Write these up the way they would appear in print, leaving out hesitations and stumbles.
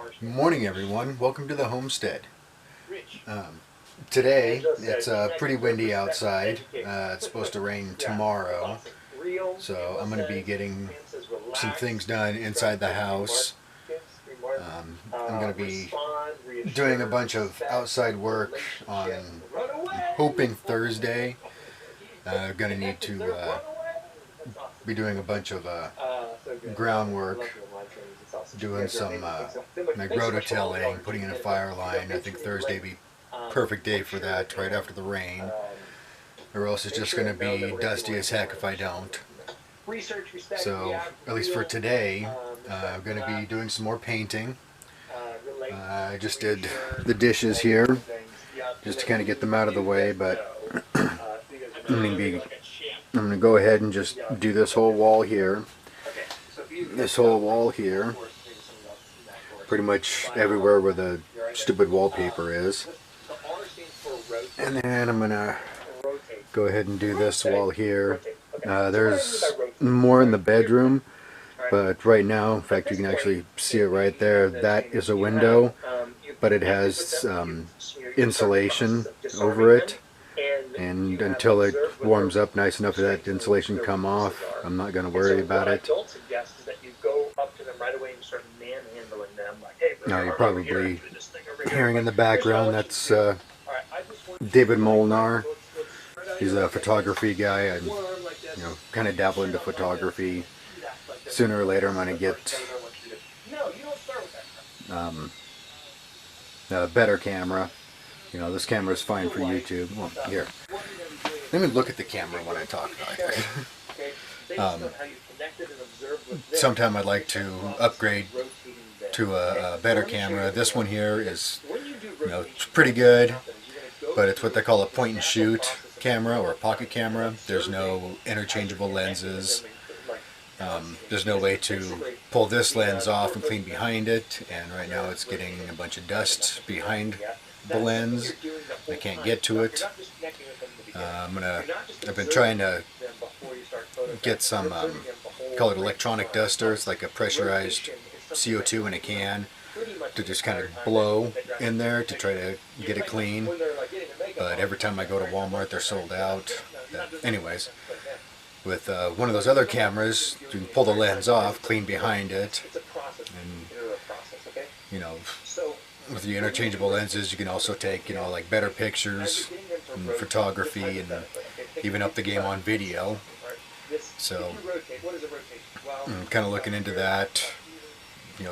Good morning, everyone. Welcome to the homestead. Today it's pretty windy outside. It's supposed to rain tomorrow, so I'm going to be getting some things done inside the house. I'm going to be doing a bunch of outside work on, I'm hoping Thursday. I'm going to need to be doing a bunch of groundwork, doing some like rototilling, putting in a fire line. I think Thursday would be perfect day for that, right after the rain, or else it's just going to be dusty as heck if I don't. So at least for today, I'm going to be doing some more painting. I just did the dishes here just to kind of get them out of the way, but I'm going to go ahead and just do this whole wall here. This whole wall here, pretty much everywhere where the stupid wallpaper is. And then I'm gonna go ahead and do this wall here. There's more in the bedroom, but right now, in fact, you can actually see it right there. That is a window, but it has insulation over it. And until it warms up nice enough for that insulation to come off, I'm not going to worry about it. Now you're probably hearing in the background, that's David Molnar. He's a photography guy, and kind of dabble into photography. Sooner or later I'm going to get a better camera. This camera is fine for YouTube. Well, here, let me look at the camera when I talk about it. Sometime I'd like to upgrade to a better camera. This one here is, it's pretty good, but it's what they call a point and shoot camera or a pocket camera. There's no interchangeable lenses. There's no way to pull this lens off and clean behind it, and right now it's getting a bunch of dust behind the lens. I can't get to it. I've been trying to get some, call it electronic duster. It's like a pressurized CO2 in a can to just kind of blow in there to try to get it clean. But every time I go to Walmart, they're sold out. Anyways, with one of those other cameras, you can pull the lens off, clean behind it, and with the interchangeable lenses, you can also take, like better pictures and photography, and even up the game on video. So I'm kind of looking into that,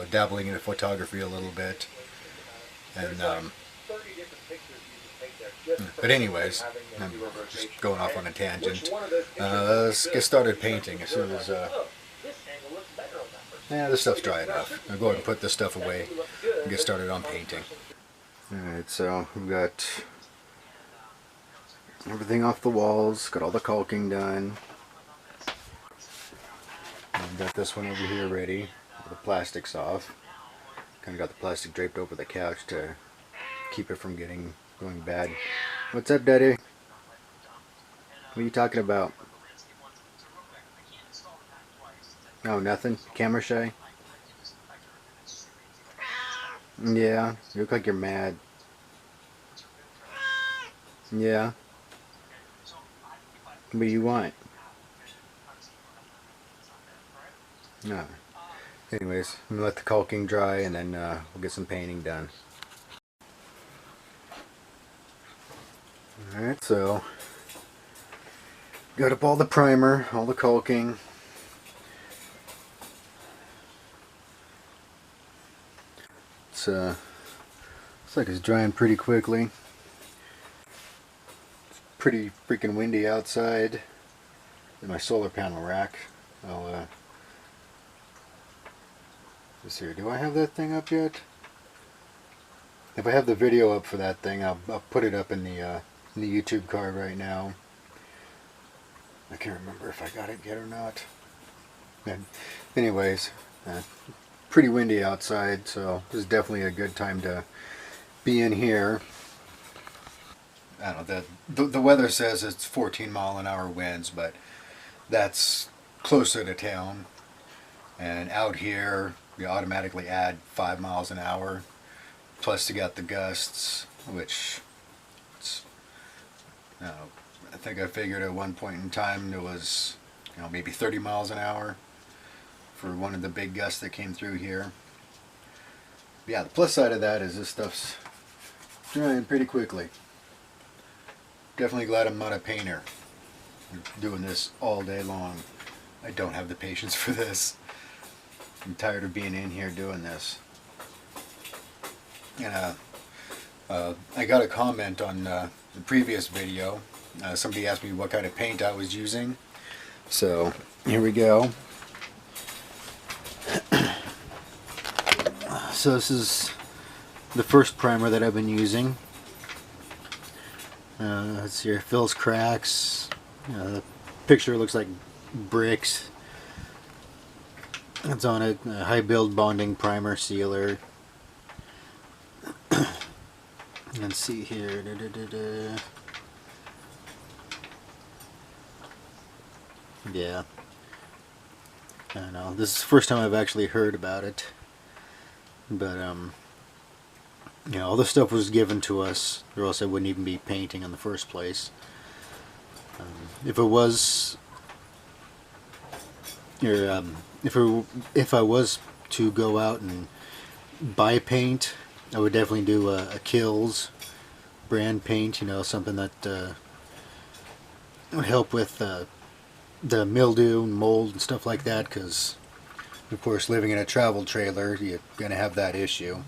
dabbling into photography a little bit. And but anyways, I'm just going off on a tangent. Let's get started painting as soon as this stuff's dry enough. I'll go ahead and put this stuff away and get started on painting. Alright, so we've got everything off the walls, got all the caulking done. I've got this one over here ready, the plastic's off. Kind of got the plastic draped over the couch to keep it from going bad. What's up, Daddy? What are you talking about? Oh, nothing? Camera shy? Yeah, you look like you're mad. Yeah. What do you want? No. Anyways, I'm gonna let the caulking dry, and then we'll get some painting done. Alright, so got up all the primer, all the caulking. It's looks like it's drying pretty quickly. It's pretty freaking windy outside. In my solar panel rack. Let's see here. Do I have that thing up yet? If I have the video up for that thing, I'll put it up in the YouTube card right now. I can't remember if I got it yet or not. And anyways, pretty windy outside, so this is definitely a good time to be in here. I don't know, the weather says it's 14-mile-an-hour winds, but that's closer to town. And out here, we automatically add 5 miles an hour. Plus you got the gusts, which it's, I think I figured at one point in time there was, maybe 30 miles an hour for one of the big gusts that came through here. But yeah, the plus side of that is this stuff's drying pretty quickly. Definitely glad I'm not a painter. I'm doing this all day long. I don't have the patience for this. I'm tired of being in here doing this. And I got a comment on the previous video. Somebody asked me what kind of paint I was using. So here we go. So this is the first primer that I've been using. Let's see here, fills cracks. The picture looks like bricks. It's on a high build bonding primer sealer. Let's see here. Yeah. I don't know. This is the first time I've actually heard about it. But all this stuff was given to us, or else I wouldn't even be painting in the first place. If it was, or if I was to go out and buy paint, I would definitely do a Kills brand paint, something that would help with the mildew and mold and stuff like that, because of course living in a travel trailer you're going to have that issue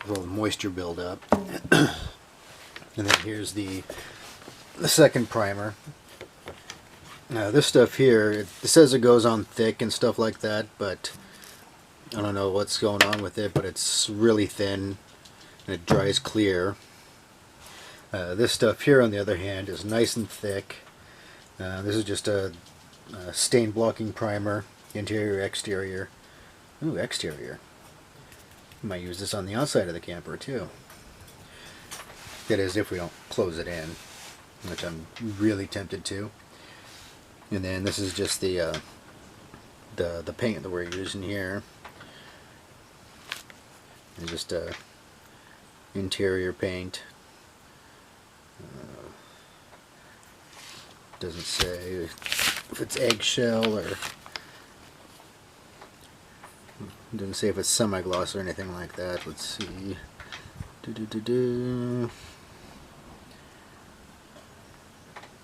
with all the moisture buildup. And then here's the second primer. Now this stuff here, it says it goes on thick and stuff like that, but I don't know what's going on with it, but it's really thin and it dries clear. This stuff here on the other hand is nice and thick. This is just a stain blocking primer, interior, exterior. Ooh, exterior. Might use this on the outside of the camper too. That is, if we don't close it in, which I'm really tempted to. And then this is just the paint that we're using here. And just interior paint. Doesn't say if it's eggshell or doesn't say if it's semi-gloss or anything like that. Let's see.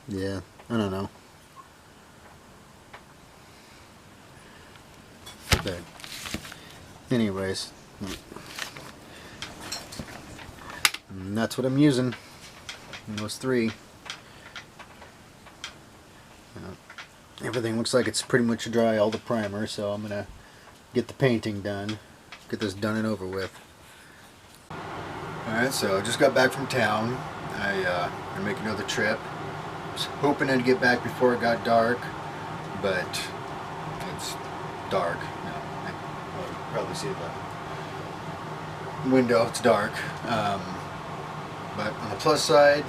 Yeah, I don't know. But anyways, and that's what I'm using. Those three. Everything looks like it's pretty much dry, all the primer, so I'm gonna get the painting done, get this done and over with. Alright, so I just got back from town. I'm making another trip. I was hoping to get back before it got dark, but it's dark. I'll probably see the window, it's dark. But on the plus side,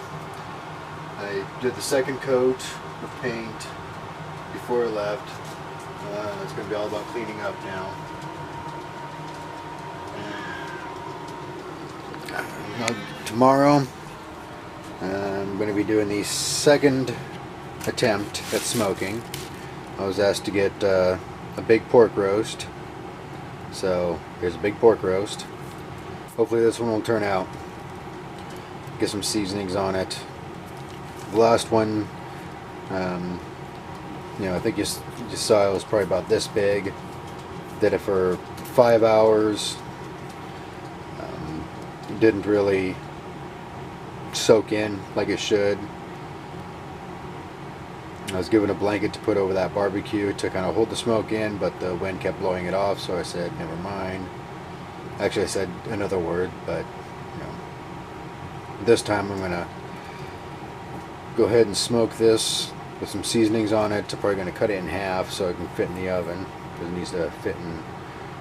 I did the second coat of paint before I left. It's going to be all about cleaning up now. Tomorrow I'm going to be doing the second attempt at smoking. I was asked to get a big pork roast, so here's a big pork roast. Hopefully this one will turn out. Get some seasonings on it. The last one, I think you saw it was probably about this big. Did it for 5 hours. Didn't really soak in like it should. I was given a blanket to put over that barbecue to kind of hold the smoke in, but the wind kept blowing it off, so I said never mind. Actually I said another word, but this time I'm gonna go ahead and smoke this with some seasonings on it. I'm probably gonna cut it in half so it can fit in the oven, because it needs to fit in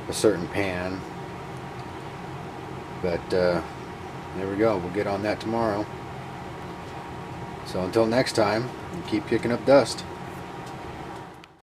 a certain pan. But there we go, we'll get on that tomorrow. So until next time, keep kicking up dust.